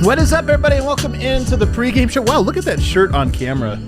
What is up, everybody, and welcome into the pregame show. Wow, look at that shirt on camera.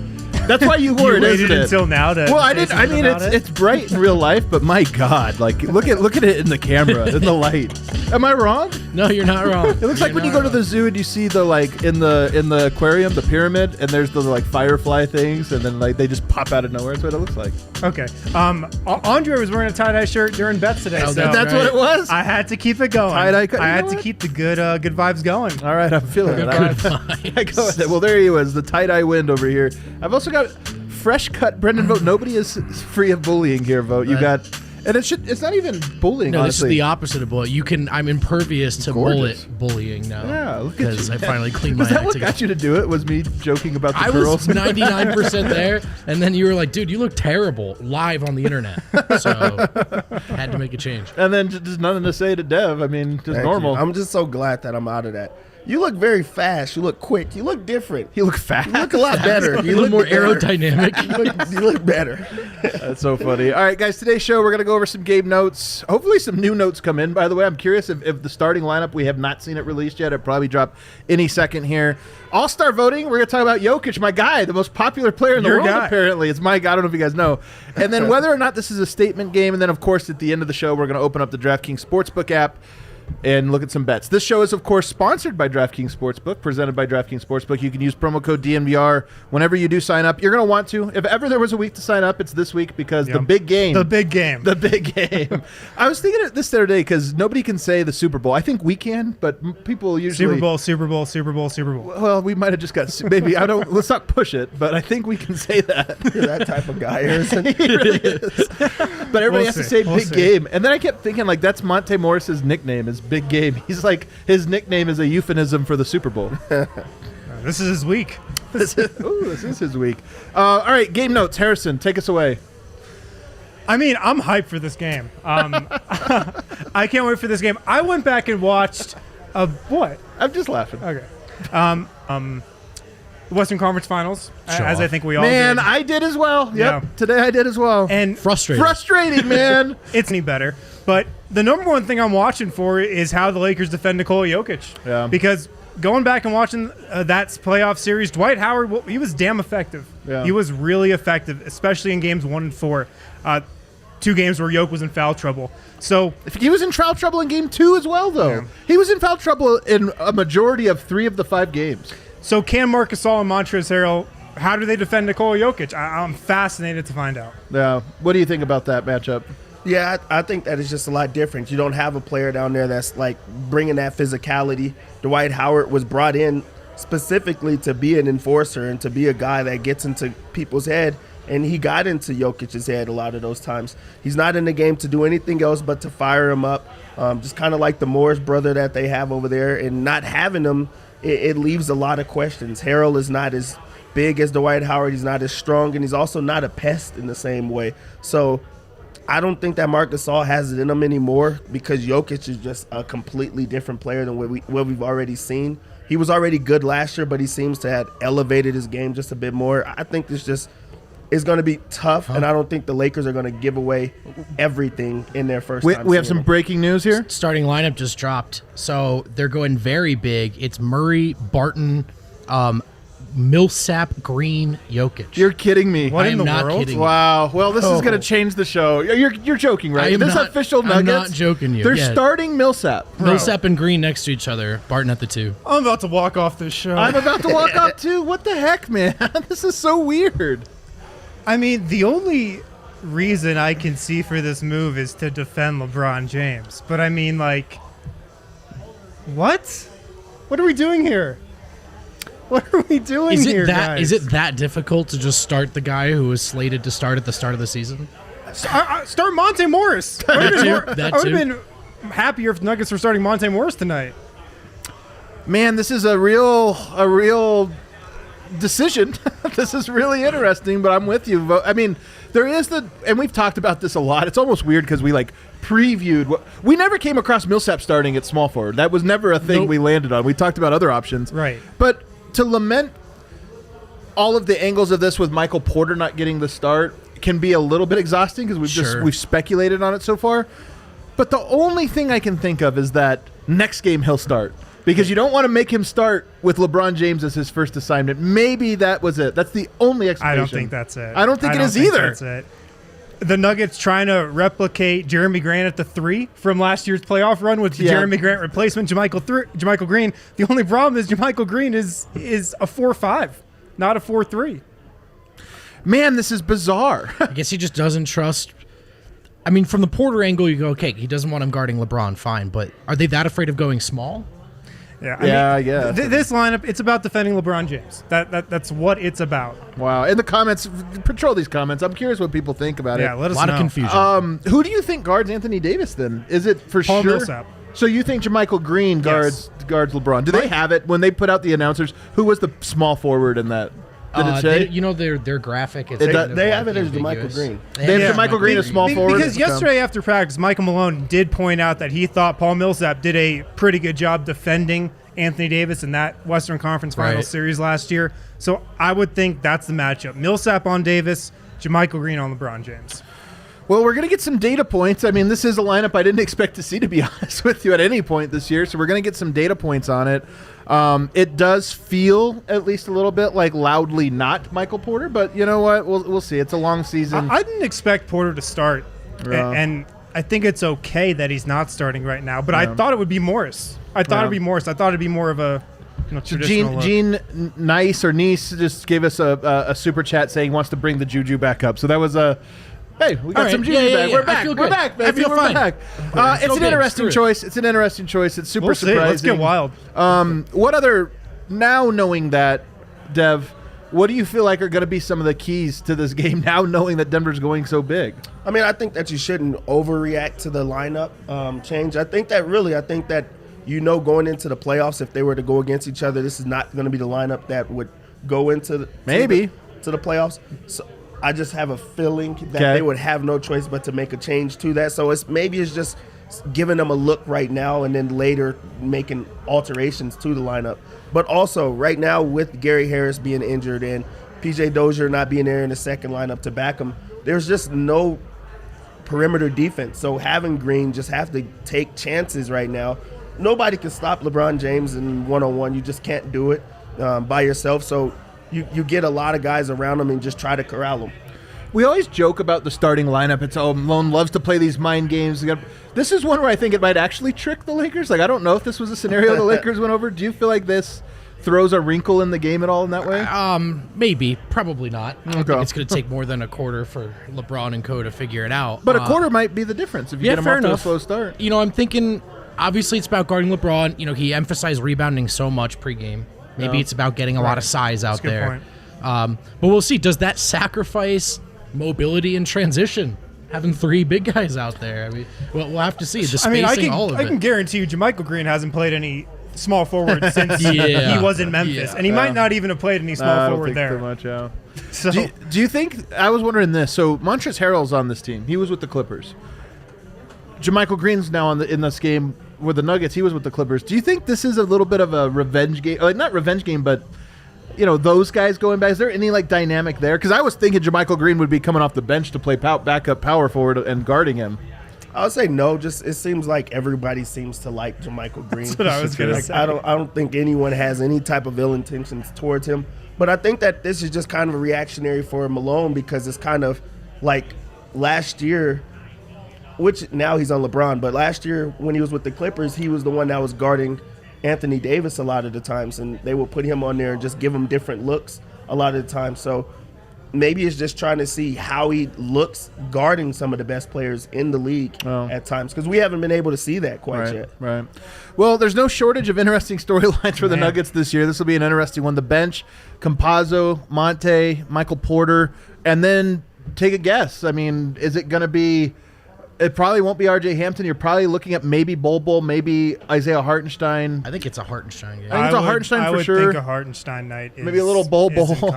That's why you wore it, isn't it? Waited until now to. Well, I didn't. I mean, it's bright in real life, but my God, like look at it in the camera, in the light. Am I wrong? No, you're not wrong. It looks like when you go to the zoo and you see the like in the aquarium, the pyramid, and there's the like firefly things, and then like they just pop out of nowhere. That's what it looks like. Okay. Andre was wearing a tie-dye shirt during bets today. Oh, so that's what it was. I had to keep it going. Tie-dye. I had to keep the good vibes going. All right, I'm feeling it. I go with it. Well, there he was, the tie-dye wind over here. I've also got fresh cut Brenden Vogt. Nobody is free of bullying here, Vogt. You got, and it's not even bullying. No, honestly. this is the opposite of bullying. I'm impervious to bullying now. Yeah, look at you. Because I finally cleaned my Was that act what together. got you to do it? Was me joking about the I girls? was 99% there, and then you were like, dude, you look terrible live on the internet. So had to make a change. And then just nothing to say to Dev. I mean, just Thank normal. you. I'm just so glad that I'm out of that. You look very fast. You look quick. You look different. You look fat. You look a lot better. A little more aerodynamic. You look better. That's so funny. All right, guys, today's show, we're going to go over some game notes. Hopefully some new notes come in, by the way. I'm curious if the starting lineup, we have not seen it released yet. It'll probably drop any second here. All-star voting, we're going to talk about Jokic, my guy, the most popular player in the world, apparently. It's my guy. I don't know if you guys know. And then whether or not this is a statement game. And then, of course, at the end of the show, we're going to open up the DraftKings Sportsbook app and look at some bets. This show is, of course, sponsored by DraftKings Sportsbook, presented by DraftKings Sportsbook. You can use promo code DNVR whenever you do sign up. You're going to want to. If ever there was a week to sign up, it's this week because the big game. The big game. The big game. I was thinking of this the other day because nobody can say the Super Bowl. I think we can, but people usually... Super Bowl. Well, we might have just got... Maybe, I don't... Let's not push it, but I think we can say that. You're that type of guy, Harrison. He really is. But everybody has to say big game. And then I kept thinking, like, that's Monte Morris's nickname is Big Game. He's like, his nickname is a euphemism for the Super Bowl. This is his week. This is his week. All right, game notes. Harrison, take us away. I mean, I'm hyped for this game. I can't wait for this game. I went back and watched what? I'm just laughing. Okay. The Western Conference Finals, as I think we all Man, did. I did as well. Yep, Yeah. today I did as well. And Frustrating, man. it's any better. But the number one thing I'm watching for is how the Lakers defend Nikola Jokic. Yeah. Because going back and watching that playoff series, Dwight Howard, he was damn effective. Yeah. He was really effective, especially in games 1 and 4. 2 games where Jokic was in foul trouble. So He was in foul trouble in game 2 as well, though. Yeah. He was in foul trouble in a majority of 3 of the 5 games. So can Marc Gasol and Montrezl Harrell, how do they defend Nikola Jokic? I'm fascinated to find out. Yeah. What do you think about that matchup? Yeah, I think that is just a lot different. You don't have a player down there that's like bringing that physicality. Dwight Howard was brought in specifically to be an enforcer and to be a guy that gets into people's head, and he got into Jokic's head a lot of those times. He's not in the game to do anything else but to fire him up, just kind of like the Morris brother that they have over there, and not having him, it leaves a lot of questions. Harrell is not as big as Dwight Howard. He's not as strong, and he's also not a pest in the same way. So I don't think that Marc Gasol has it in him anymore because Jokic is just a completely different player than what we've already seen. He was already good last year, but he seems to have elevated his game just a bit more. I think this just is going to be tough, and I don't think the Lakers are going to give away everything in their first time. We have some breaking news here. Starting lineup just dropped. So they're going very big. It's Murray, Barton, Millsap, Green, Jokic. You're kidding me. What I in am the not world? kidding. Wow. Well, this is going to change the show. You're joking, right? I am This not- official I'm Nuggets. not joking you. They're Yeah. starting Millsap. Millsap and Green next to each other. Barton at the 2. I'm about to walk off this show. I'm about to walk up too. What the heck, man? This is so weird. I mean, the only reason I can see for this move is to defend LeBron James. But I mean, like, what? What are we doing here? What are we doing here, guys? Is it that difficult to just start the guy who was slated to start at the start of the season? Start Monte Morris. I would That have too. been happier if Nuggets were starting Monte Morris tonight. Man, this is a real decision. This is really interesting, but I'm with you. I mean, there is and we've talked about this a lot. It's almost weird because we previewed we never came across Millsap starting at small forward. That was never a thing we landed on. We talked about other options. Right. But to lament all of the angles of this with Michael Porter not getting the start can be a little bit exhausting because we've speculated on it so far. But the only thing I can think of is that next game he'll start. Because you don't want to make him start with LeBron James as his first assignment. Maybe that was it. That's the only explanation. I don't think that's it. I don't think it is either. That's it. The Nuggets trying to replicate Jeremy Grant at the 3 from last year's playoff run with Jeremy Grant replacement, JaMychal Green. The only problem is JaMychal Green is a 4-5, not a 4-3. Man, this is bizarre. I guess he just doesn't trust. I mean, from the Porter angle, you go, okay, he doesn't want him guarding LeBron, fine. But are they that afraid of going small? Yeah, This lineup, it's about defending LeBron James. That's what it's about. Wow. In the comments, patrol these comments. I'm curious what people think about it. Yeah, let us know. A lot of confusion. Who do you think guards Anthony Davis then? Is it for Paul sure? Millsap. So you think JaMychal Green guards LeBron? Do they have it when they put out the announcers? Who was the small forward in that? Did it say? Their graphic. It's They have it as JaMychal Green. They have JaMychal Green as small forward? Because yesterday after practice, Michael Malone did point out that he thought Paul Millsap did a pretty good job defending Anthony Davis in that Western Conference Finals series last year. So I would think that's the matchup. Millsap on Davis, JaMychal Green on LeBron James. Well, we're going to get some data points. I mean, this is a lineup I didn't expect to see, to be honest with you, at any point this year. So we're going to get some data points on it. It does feel at least a little bit like loudly not Michael Porter, but you know what? We'll see. It's a long season. I didn't expect Porter to start, and I think it's okay that he's not starting right now. But I thought it would be Morris. I thought it'd be Morris. I thought it'd be more of a traditional Gene Nice or Nice just gave us a super chat saying he wants to bring the juju back up. So that was a. Hey, we got some juju back. We're back. We're back, baby. I feel fine. Back. It's an interesting choice. It's an interesting choice. It's super surprising. Let's get wild. What other, now knowing that, Dev, what do you feel like are going to be some of the keys to this game now knowing that Denver's going so big? I mean, I think that you shouldn't overreact to the lineup change. I think that going into the playoffs, if they were to go against each other, this is not going to be the lineup that would go into the playoffs. So I just have a feeling that they would have no choice but to make a change to that. So it's just giving them a look right now and then later making alterations to the lineup. But also right now with Gary Harris being injured and PJ Dozier not being there in the second lineup to back him, there's just no perimeter defense. So having Green just have to take chances right now. Nobody can stop LeBron James in one-on-one. You just can't do it by yourself. So you get a lot of guys around him and just try to corral them. We always joke about the starting lineup. It's Malone loves to play these mind games. This is one where I think it might actually trick the Lakers. Like, I don't know if this was a scenario the Lakers went over. Do you feel like this throws a wrinkle in the game at all in that way? Maybe. Probably not. I don't think it's going to take more than a quarter for LeBron and co to figure it out. But a quarter might be the difference if you get him off to a slow start. I'm thinking, obviously it's about guarding LeBron. He emphasized rebounding so much pregame. Maybe it's about getting a lot of size out there. But we'll see. Does that sacrifice mobility and transition? Having 3 big guys out there. I mean, we'll have to see. The spacing, all of it. I can guarantee you JaMychal Green hasn't played any small forward since he was in Memphis. And he might not even have played any small forward there. Too much, yeah. So, do you think, I was wondering this, so Montrezl Harrell's on this team. He was with the Clippers. JaMychal Green's now in this game with the Nuggets. He was with the Clippers. Do you think this is a little bit of a revenge game? Like, not revenge game, but those guys going back. Is there any dynamic there? Because I was thinking JaMychal Green would be coming off the bench to play backup power forward and guarding him. I would say no. Just it seems like everybody seems to like JaMychal Green. That's what I was going to say. I don't think anyone has any type of ill intentions towards him. But I think that this is just kind of a reactionary for Malone because it's kind of like last year. Which now he's on LeBron, but last year when he was with the Clippers, he was the one that was guarding Anthony Davis a lot of the times, and they would put him on there and just give him different looks a lot of the time. So maybe it's just trying to see how he looks guarding some of the best players in the league at times, because we haven't been able to see that quite yet. Right. Well, there's no shortage of interesting storylines for the Nuggets this year. This will be an interesting one. The bench, Campazzo, Monte, Michael Porter, and then take a guess. I mean, is it going to be... It probably won't be R.J. Hampton. You're probably looking at maybe Bol, maybe Isaiah Hartenstein. I think it's a Hartenstein game. I think it's a Hartenstein for sure. I would think a Hartenstein night maybe a little Bol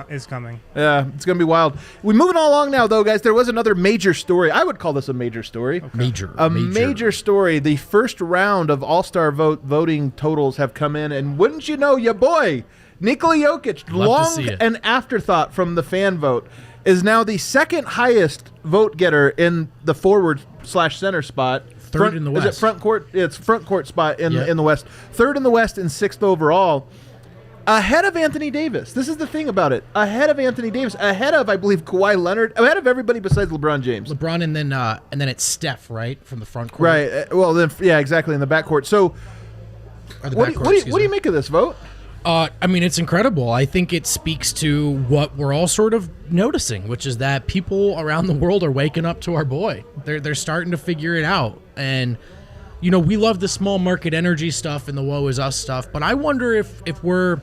is coming. Yeah, it's going to be wild. We're moving along now, though, guys. There was another major story. I would call this a major story. Okay. Major story. The first round of All-Star voting totals have come in, and wouldn't you know, your boy, Nikola Jokic, long an afterthought from the fan vote, is now the second highest vote getter in the forward/center spot. Third in the West. Is it front court? It's front court spot in Yep. in the West. Third in the West and 6th overall. Ahead of Anthony Davis. This is the thing about it. Ahead of Anthony Davis. Ahead of, I believe, Kawhi Leonard. Ahead of everybody besides LeBron James. LeBron and then it's Steph, right, from the front court. Right. Well, then, yeah, exactly, in the backcourt. So, Or the what backcourt, do you make of this vote? I mean, it's incredible. I think it speaks to what we're all sort of noticing, which is that people around the world are waking up to our boy. They're starting to figure it out. And, you know, we love the small market energy stuff and the woe is us stuff, but I wonder if we're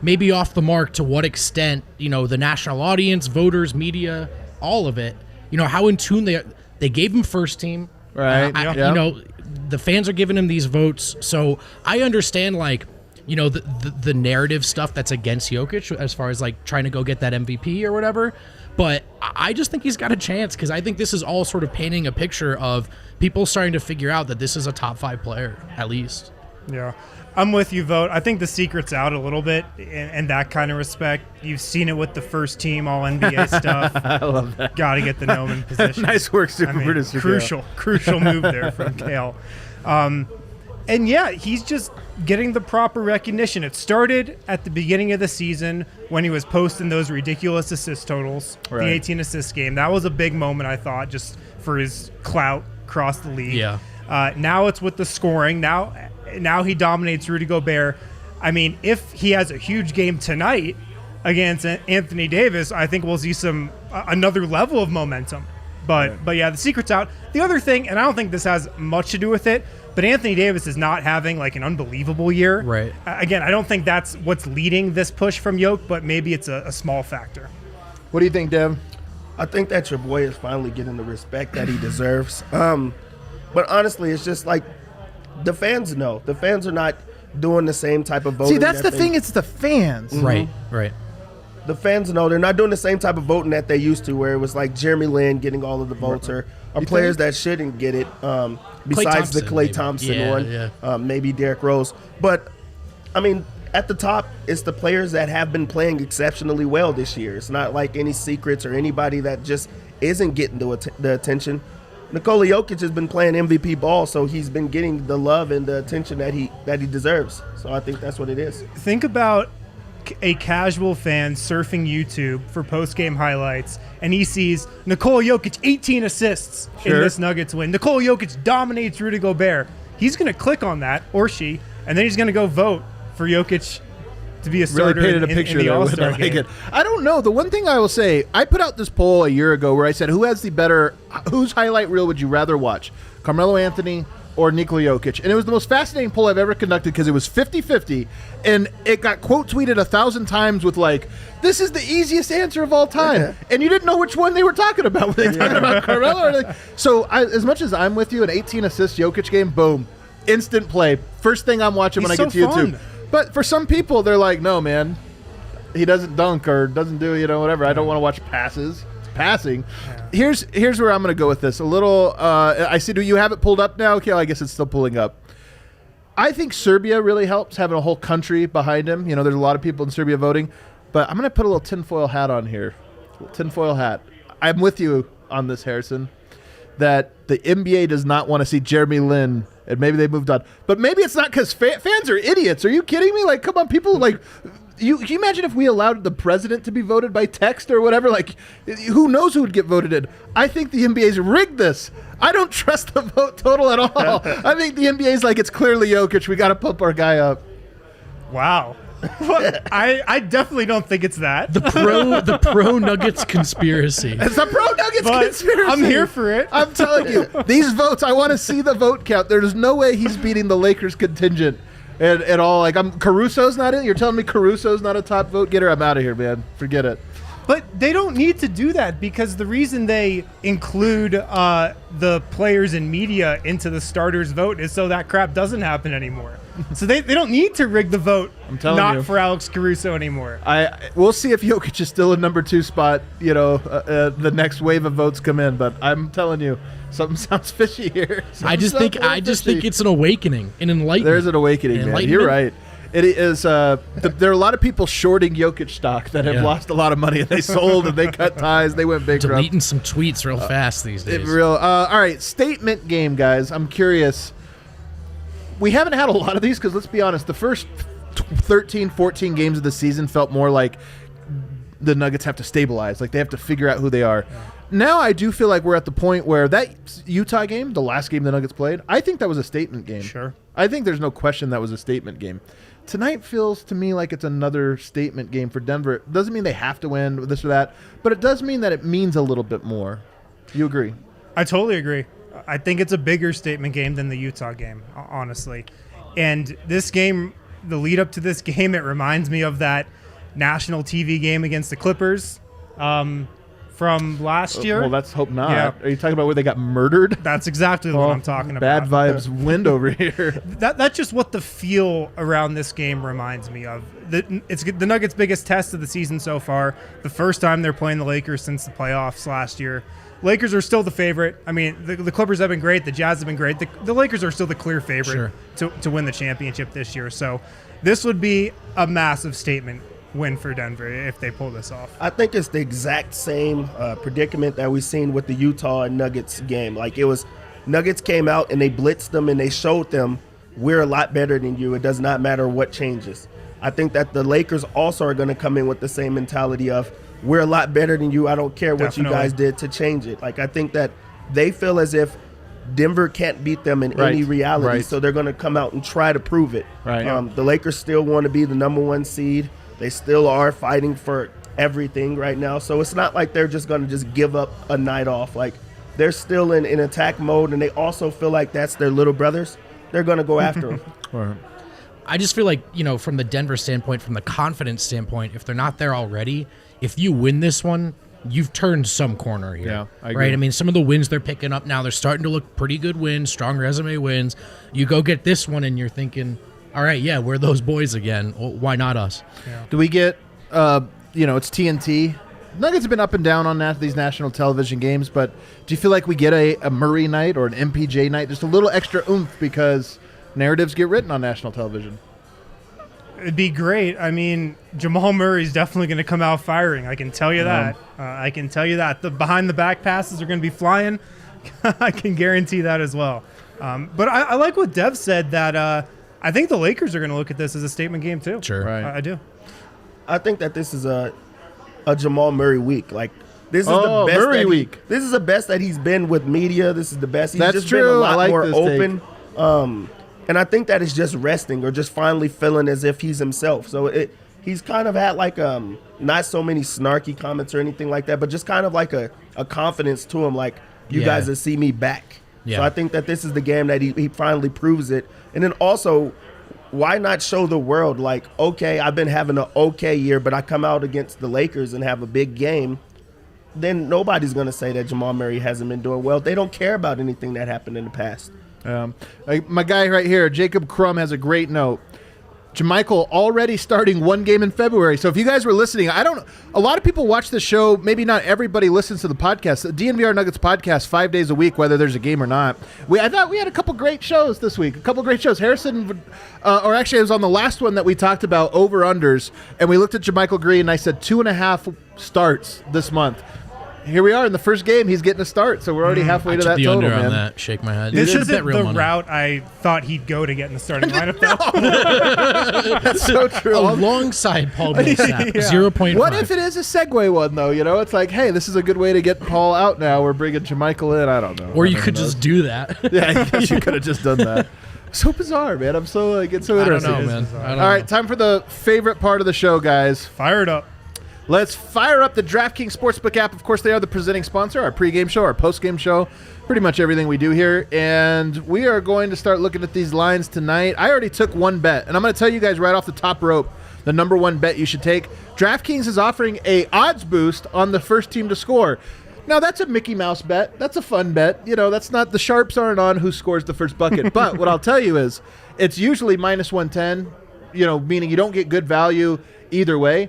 maybe off the mark to what extent, you know, the national audience, voters, media, all of it, you know, how in tune they gave him first team. Right. You know, the fans are giving him these votes. So I understand, like, you know, the narrative stuff that's against Jokic as far as like trying to go get that MVP or whatever. But I just think he's got a chance because I think this is all sort of painting a picture of people starting to figure out that this is a top 5 player, at least. Yeah. I'm with you, Vogt. I think the secret's out a little bit in that kind of respect. You've seen it with the first team All-NBA stuff. I love that. Got to get the Noman position. Nice work, super producer. Crucial move there from Kale. And yeah, he's just getting the proper recognition. It started at the beginning of the season when he was posting those ridiculous assist totals, right. The 18 assist game. That was a big moment, I thought, just for his clout across the league. Yeah. Now it's with the scoring. Now he dominates Rudy Gobert. I mean, if he has a huge game tonight against Anthony Davis, I think we'll see another level of momentum. But yeah, the secret's out. The other thing, and I don't think this has much to do with it, but Anthony Davis is not having like an unbelievable year. Right. Again, I don't think that's what's leading this push from Yoke, but maybe it's a small factor. What do you think, Dev? I think that your boy is finally getting the respect that he deserves. But honestly, it's just like the fans know. The fans are not doing the same type of voting. See, that's the thing. It's the fans. Right, right. The fans know they're not doing the same type of voting that they used to, where it was like Jeremy Lin getting all of the votes, or players that shouldn't get it, besides the Klay Thompson one, maybe Derrick Rose. But, I mean, at the top, it's the players that have been playing exceptionally well this year. It's not like any secrets or anybody that just isn't getting the attention. Nikola Jokic has been playing MVP ball, so he's been getting the love and the attention that he deserves. So I think that's what it is. Think about a casual fan surfing YouTube for post-game highlights, and he sees Nikola Jokic 18 assists in this Nuggets win. Nikola Jokic dominates Rudy Gobert. He's going to click on that, or she, and then he's going to go vote for Jokic to be a starter really painted a in picture the there. All-Star I like game. it. I don't know. The one thing I will say, I put out this poll a year ago where I said, whose highlight reel would you rather watch, Carmelo Anthony or Nikola Jokic? And it was the most fascinating poll I've ever conducted because it was 50-50, and it got quote tweeted 1,000 times with like, this is the easiest answer of all time. And you didn't know which one they were talking about. Were they talking about Carmelo? Or like, so as much as I'm with you, an 18 assist Jokic game, boom, instant play. First thing I'm watching when I get to YouTube. But for some people, they're like, no, man, he doesn't dunk or doesn't do, whatever. I don't want to watch passes. It's passing. Yeah. Here's where I'm going to go with this. A little, I see, do you have it pulled up now? Okay, I guess it's still pulling up. I think Serbia really helps, having a whole country behind him. There's a lot of people in Serbia voting. But I'm going to put a little tinfoil hat on here. Tinfoil hat. I'm with you on this, Harrison, that the NBA does not want to see Jeremy Lin, and maybe they moved on. But maybe it's not because fans are idiots. Are you kidding me? Like, come on, people, like, can you imagine if we allowed the president to be voted by text or whatever? Like, who knows who would get voted in? I think the NBA's rigged this. I don't trust the vote total at all. I think the NBA's like, it's clearly Jokic. We got to pump our guy up. Wow. I definitely don't think it's that. The pro Nuggets conspiracy. It's the pro Nuggets conspiracy. I'm here for it. I'm telling you, these votes, I want to see the vote count. There's no way he's beating the Lakers contingent at all. Like, Caruso's not in. You're telling me Caruso's not a top vote getter? I'm out of here, man. Forget it. But they don't need to do that because the reason they include the players and media into the starters vote is so that crap doesn't happen anymore. So they don't need to rig the vote. I'm telling you. For Alex Caruso anymore. We'll see if Jokic is still in number 2 spot. The next wave of votes come in. But I'm telling you, something sounds fishy here. I just think it's an awakening, an enlightenment. There's an awakening, man. You're right. It is. There are a lot of people shorting Jokic stock that have lost a lot of money, and they sold and they cut ties. They went bankrupt. Deleting some tweets real fast these days. All right, statement game, guys. I'm curious. We haven't had a lot of these because, let's be honest, the first 13, 14 games of the season felt more like the Nuggets have to stabilize. Like they have to figure out who they are. Yeah. Now I do feel like we're at the point where that Utah game, the last game the Nuggets played, I think that was a statement game. Sure. I think there's no question that was a statement game. Tonight feels to me like it's another statement game for Denver. It doesn't mean they have to win this or that, but it does mean that it means a little bit more. You agree? I totally agree. I think it's a bigger statement game than the Utah game, honestly. And this game, the lead up to this game, it reminds me of that national TV game against the Clippers from last year. Well, let's hope not. Yeah. Are you talking about where they got murdered? That's exactly what I'm talking about. Bad vibes wind over here. That's just what the feel around this game reminds me of. It's the Nuggets' biggest test of the season so far. The first time they're playing the Lakers since the playoffs last year. Lakers are still the favorite. I mean, the Clippers have been great. The Jazz have been great. The Lakers are still the clear favorite to win the championship this year. So this would be a massive statement win for Denver if they pull this off. I think it's the exact same predicament that we've seen with the Utah and Nuggets game. Like it was, Nuggets came out and they blitzed them and they showed them we're a lot better than you. It does not matter what changes. I think that the Lakers also are going to come in with the same mentality of we're a lot better than you. I don't care what you guys did to change it. Like I think that they feel as if Denver can't beat them in any reality, so they're going to come out and try to prove it. Right. The Lakers still want to be the number one seed. They still are fighting for everything right now. So it's not like they're just going to just give up a night off. Like they're still in attack mode, and they also feel like that's their little brothers. They're going to go after them. Right. I just feel like, from the Denver standpoint, from the confidence standpoint, if they're not there already, if you win this one, you've turned some corner here. Yeah, I agree. Right? I mean, some of the wins they're picking up now, they're starting to look pretty good wins, strong resume wins. You go get this one, and you're thinking, all right, yeah, we're those boys again. Well, why not us? Yeah. Do we get, it's TNT. Nuggets have been up and down on these national television games, but do you feel like we get a Murray night or an MPJ night, just a little extra oomph because narratives get written on national television? It'd be great. I mean, Jamal Murray's definitely going to come out firing. I can tell you that. I can tell you that. The behind-the-back passes are going to be flying. I can guarantee that as well. But I like what Dev said that I think the Lakers are going to look at this as a statement game too. Sure. Right. I do. I think that this is a Jamal Murray week. Like this is the best Murray week. This is the best that he's been with media. This is the best. He's That's just true. been a lot I like more this open. And I think that is just resting or just finally feeling as if he's himself. So he's kind of had like not so many snarky comments or anything like that, but just kind of like a confidence to him, like you guys will see me back. Yeah. So I think that this is the game that he finally proves it. And then also, why not show the world like, okay, I've been having an okay year, but I come out against the Lakers and have a big game. Then nobody's going to say that Jamal Murray hasn't been doing well. They don't care about anything that happened in the past. My guy right here, Jacob Crum, has a great note. JaMychal already starting one game in February. So if you guys were listening, a lot of people watch the show. Maybe not everybody listens to the podcast. The DNVR Nuggets podcast 5 days a week, whether there's a game or not. I thought we had a couple great shows this week. A couple great shows. Harrison, or actually it was on the last one that we talked about over-unders, and we looked at JaMychal Green, and I said 2.5 starts this month. Here we are in the first game. He's getting a start, so we're already halfway to that the total, under man. on that. Shake my head. This It's isn't real the money. route I thought he'd go to get in the starting lineup, though. That's so true. Alongside Paul Millsap, 0.5. What if it is a segue one, though? It's like, hey, this is a good way to get Paul out now. We're bringing JaMychal in. I don't know. Or you could just do that. Yeah, I guess you could have just done that. So bizarre, man. I'm so it's so I don't interesting. know, man. I don't All right, know. time for the favorite part of the show, guys. Fire it up. Let's fire up the DraftKings Sportsbook app. Of course, they are the presenting sponsor, our pregame show, our postgame show, pretty much everything we do here. And we are going to start looking at these lines tonight. I already took one bet, and I'm going to tell you guys right off the top rope the number one bet you should take. DraftKings is offering a odds boost on the first team to score. Now, that's a Mickey Mouse bet. That's a fun bet. That's not, the sharps aren't on who scores the first bucket. But what I'll tell you is it's usually minus 110, meaning you don't get good value either way.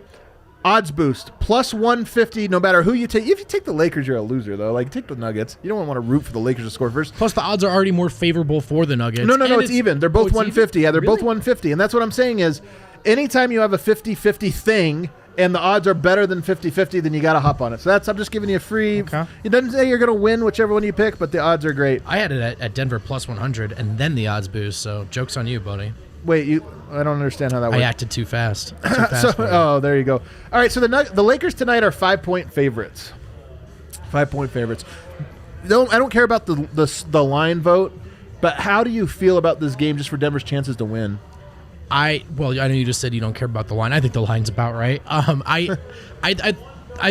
Odds boost, plus 150, no matter who you take. If you take the Lakers, you're a loser, though. Like, take the Nuggets. You don't want to root for the Lakers to score first. Plus, the odds are already more favorable for the Nuggets. No, it's even. They're both 150. Yeah, they're both Really? 150. And that's what I'm saying is, anytime you have a 50-50 thing and the odds are better than 50-50, then you got to hop on it. So I'm just giving you a free. Okay. It doesn't say you're going to win whichever one you pick, but the odds are great. I had it at Denver plus 100 and then the odds boost, so joke's on you, buddy. Wait, I don't understand how that works. I acted too fast. For you. Oh, there you go. All right, so the Lakers tonight are 5-point favorites. 5-point favorites. I don't care about the line vote, but how do you feel about this game just for Denver's chances to win? I know you just said you don't care about the line. I think the line's about right. I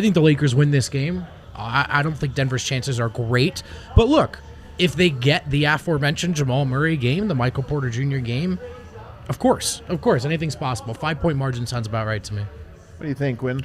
think the Lakers win this game. I don't think Denver's chances are great, but look, if they get the aforementioned Jamal Murray game, the Michael Porter Jr. game, of course, anything's possible. 5-point margin sounds about right to me. What do you think, Win?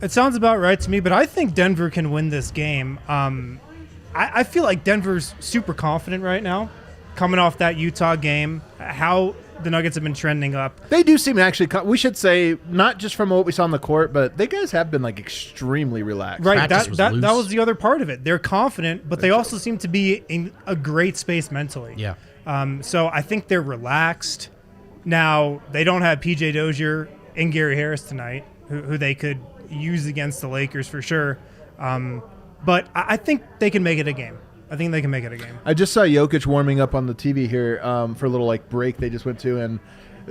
It sounds about right to me, but I think Denver can win this game. I feel like Denver's super confident right now, coming off that Utah game, how the Nuggets have been trending up. They do seem actually, we should say, not just from what we saw on the court, but they guys have been like extremely relaxed. Right, Practice was that loose. was the other part of it. They're confident, but they also seem to be in a great space mentally. Yeah. So I think they're relaxed. Now, they don't have P.J. Dozier and Gary Harris tonight, who they could use against the Lakers for sure. But I think they can make it a game. I just saw Jokic warming up on the TV here for a little like break they just went to, and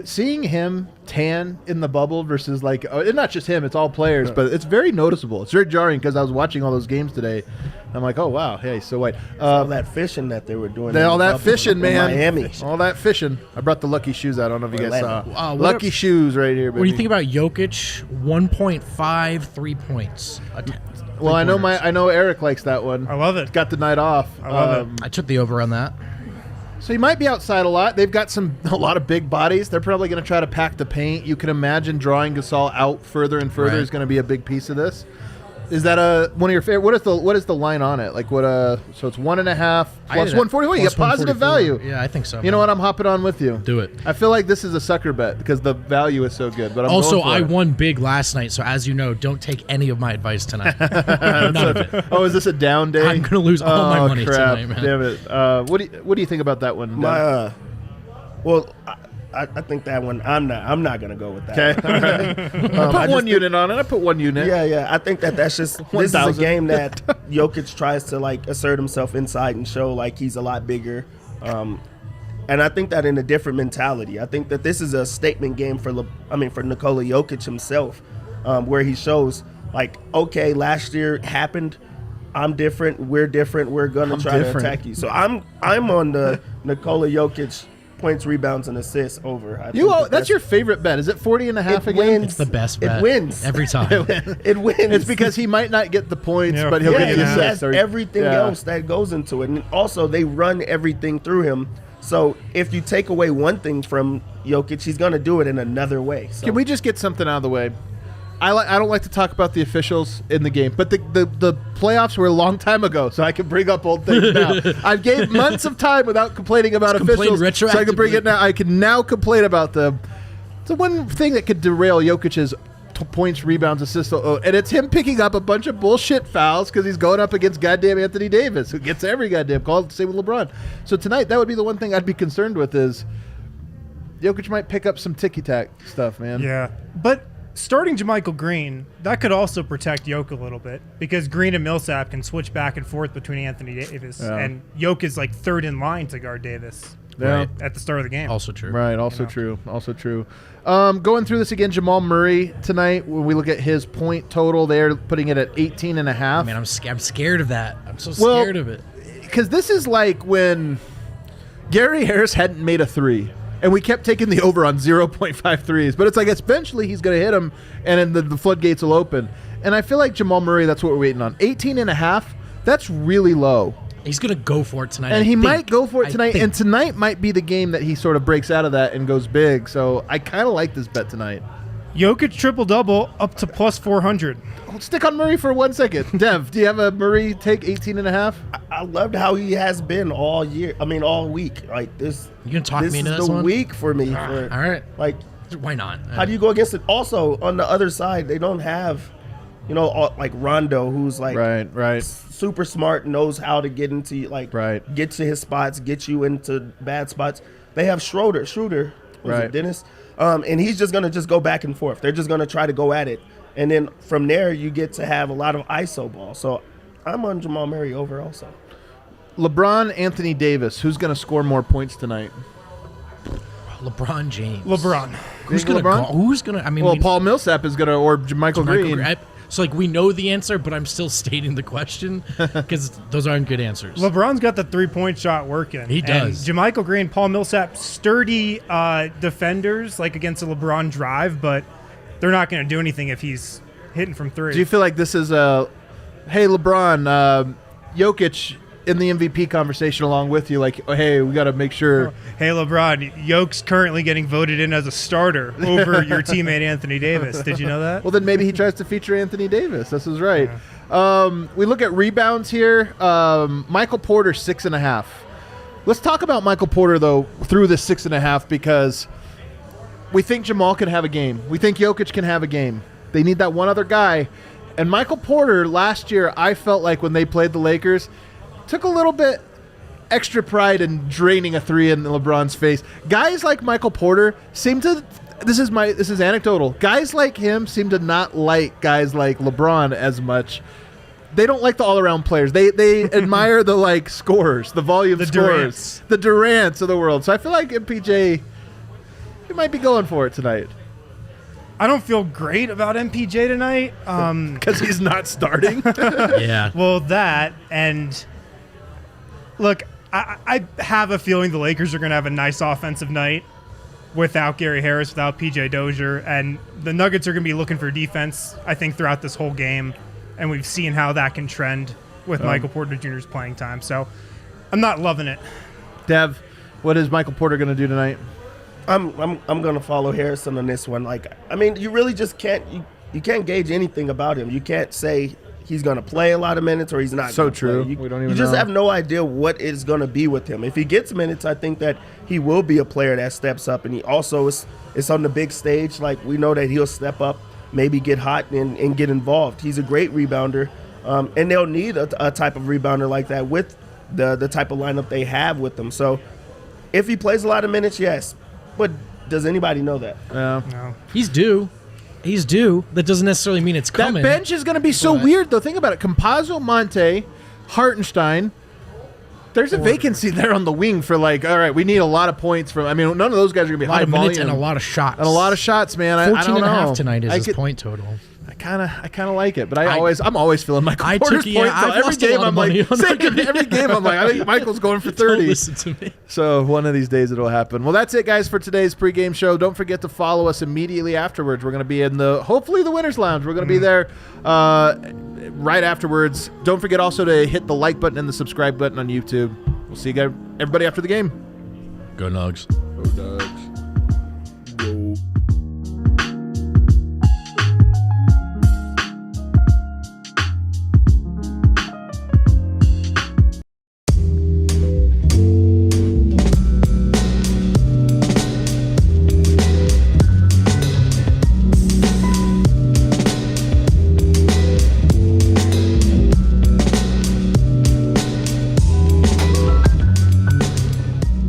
seeing him tan in the bubble versus like, and not just him, it's all players, but it's very noticeable. It's very jarring because I was watching all those games today. I'm like, oh wow, hey, so white. All that fishing that they were doing. All that fishing, in man. Miami. All that fishing. I brought the Lucky Shoes out. I don't know if you guys saw. What Lucky Shoes right here, baby. What do you think about Jokic? 1.5 3 points. Well, I know Eric likes that one. I love it. Got the night off. I love it. I took the over on that. So he might be outside a lot. They've got a lot of big bodies. They're probably going to try to pack the paint. You can imagine drawing Gasol out further and further is going to be a big piece of this. Is that one of your favorite? What is the line on it? Like what? So it's 1.5 plus 140. You get positive value. Yeah, I think so. You know what? I'm hopping on with you. Do it. I feel like this is a sucker bet because the value is so good. But I'm also, going for I it. won big last night, so as you know, don't take any of my advice tonight. None of it. Oh, is this a down day? I'm gonna lose all my money crap. tonight, man. Damn it. What do you think about that one? Well, I think that one I'm not gonna go with that. Okay. All right. I put one unit on it. I put 1 unit. Yeah. I think that's just this is a 1,000. game that Jokic tries to like assert himself inside and show like he's a lot bigger. And I think that in a different mentality. I think that this is a statement game for Nikola Jokic himself, where he shows like, okay, last year happened. I'm different. We're different. We're gonna try to attack you. So I'm on the Nikola Jokic points, rebounds, and assists over. I think That's your favorite bet. Is it 40.5 again? wins. It's the best bet. It wins every time. It wins. It's because he might not get the points, Yeah. but he'll get the he assists. has everything else that goes into it, and also they run everything through him. So if you take away one thing from Jokic, he's going to do it in another way. So. Can we just get something out of the way? I don't like to talk about the officials in the game, but the playoffs were a long time ago, so I can bring up old things now. I've gave months of time without complaining about officials, so I can bring it now. I can now complain about them. The one thing that could derail Jokic's points, rebounds, assists, and it's him picking up a bunch of bullshit fouls because he's going up against goddamn Anthony Davis, who gets every goddamn call. Same with LeBron. So tonight, that would be the one thing I'd be concerned with is Jokic might pick up some ticky-tack stuff, man. Yeah, but starting JaMychal Green, that could also protect Jokic a little bit because Green and Millsap can switch back and forth between Anthony Davis, and Jokic is like third in line to guard Davis at the start of the game. Also true. Right, also true. Going through this again, Jamal Murray tonight, when we look at his point total, they're putting it at 18.5. Man, I'm scared of that. I'm so scared of it. Because this is like when Gary Harris hadn't made a three. And we kept taking the over on 0.5 threes. But it's like eventually he's going to hit him, and then the floodgates will open. And I feel like Jamal Murray, that's what we're waiting on. 18.5, that's really low. He's going to go for it tonight. And he might go for it tonight. And tonight might be the game that he sort of breaks out of that and goes big. So I kind of like this bet tonight. Jokic triple-double up to plus 400. Stick on Murray for 1 second. Dev, do you have a Murray take 18.5? I loved how he has been all year. I mean, all week. Like this. You gonna talk me into this this is the one? week for me. All right. Like Why not? How do you go against it? Also, on the other side, they don't have, like Rondo, who's like right. super smart, knows how to get into get to his spots, get you into bad spots. They have Schroeder, right. Dennis, and he's just gonna go back and forth. They're just gonna try to go at it, and then from there you get to have a lot of ISO ball. So I'm on Jamal Murray over also. LeBron, Anthony Davis, who's gonna score more points tonight? LeBron James. LeBron. Who's gonna LeBron? go? Who's gonna? I mean, Well, Paul Millsap is gonna, or Michael Green. So like we know the answer, but I'm still stating the question because those aren't good answers. LeBron's got the 3-point shot working. He does. And JaMychal Green, Paul Millsap, sturdy defenders like against a LeBron drive, but they're not going to do anything if he's hitting from 3. Do you feel like this is hey LeBron, Jokic in the MVP conversation along with you? Like, oh, hey, we got to make sure. Hey LeBron, Yoke's currently getting voted in as a starter over your teammate Anthony Davis. Did you know that? Well, then maybe he tries to feature Anthony Davis. This is right. Yeah. We look at rebounds here. Michael Porter 6.5. Let's talk about Michael Porter though through this 6.5 because we think Jamal can have a game. We think Jokic can have a game. They need that one other guy. And Michael Porter last year, I felt like when they played the Lakers, took a little bit extra pride in draining a 3 in LeBron's face. Guys like Michael Porter seem to this is anecdotal. Guys like him seem to not like guys like LeBron as much. They don't like the all-around players. They admire the like scorers, the volume scorers, the Durants of the world. So I feel like MPJ he might be going for it tonight. I don't feel great about MPJ tonight because he's not starting. Yeah. Well, that and look, I have a feeling the Lakers are going to have a nice offensive night without Gary Harris, without PJ Dozier, and the Nuggets are going to be looking for defense, I think, throughout this whole game, and we've seen how that can trend with Michael Porter Jr.'s playing time. So I'm not loving it. Dev, what is Michael Porter going to do tonight? I'm going to follow Harrison on this one. Like, I mean, you really just can't you can't gauge anything about him. You can't say he's going to play a lot of minutes or he's not. So true. You, we don't even you just know. have no idea what it's going to be with him. If he gets minutes, I think that he will be a player that steps up, and he also is on the big stage. Like, we know that he'll step up, maybe get hot and get involved. He's a great rebounder, and they'll need a type of rebounder like that with the type of lineup they have with them. So if he plays a lot of minutes, yes. But does anybody know that? No. He's due. He's due. That doesn't necessarily mean it's coming. That bench is going to be so weird, though. Think about it. Campazzo, Monte, Hartenstein. There's a vacancy there on the wing for, like, all right, we need a lot of points from. I mean, none of those guys are going to be high volume. Minutes and a lot of shots. And a lot of shots, man. 14 I don't and a know. half tonight is his point total. I kind of like it, but I'm always feeling Michael Porter's points. I've lost a lot of money on every game I'm like, I think Michael's going for 30. Don't listen to me. So one of these days it'll happen. Well, that's it, guys, for today's pregame show. Don't forget to follow us immediately afterwards. We're going to be in hopefully the Winners Lounge. We're going to be there right afterwards. Don't forget also to hit the like button and the subscribe button on YouTube. We'll see you guys, everybody, after the game. Go Nugs. Go Nugs.